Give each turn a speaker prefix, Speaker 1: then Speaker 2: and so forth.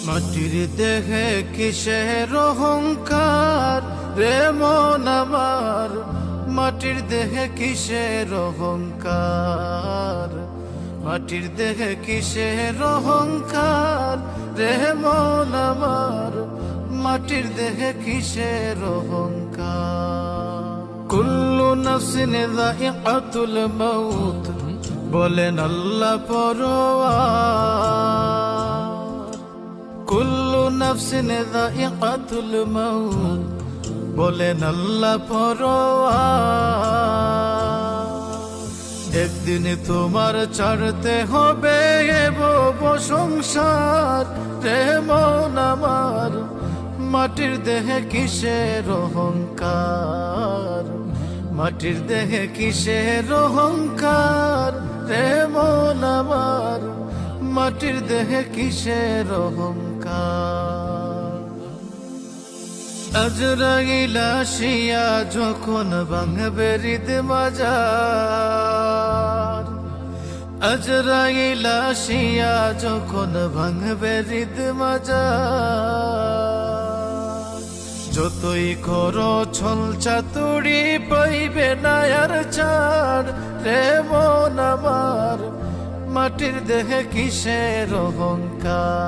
Speaker 1: মাটির দেহে কিসের অহংকার রে মন আমার, মাটির দেহে কিসের অহংকার, মাটির দেহে কিসের অহংকার রে মন আমার, মাটির দেহে কিসের অহংকার। কুল্লু নফসিন যায়িকাতুল মাউত বলেন আল্লাহ পরোয়ার। কুল্লু নফসিন যায়িকাতুল মাউত বলেন আল্লাহ পরোয়ার। একদিন তোমার ছাড়তে হবে সংসার রে মন আমার, মাটির দেহে কিসের অহংকার, মাটির দেহে কিসের অহংকার রে মন আমার, মাটির দেহে কিসের অহংকার। আজরাইল আসিয়া যখন ভাঙবে হৃদ মাজার, আজরাইল আসিয়া যখন ভাঙবে হৃদ মাজার, যতই করো ছল চাতুরি পাইবে না আর ছাড় রে মন আমার, মাটির দেহে কিসের অহংকার।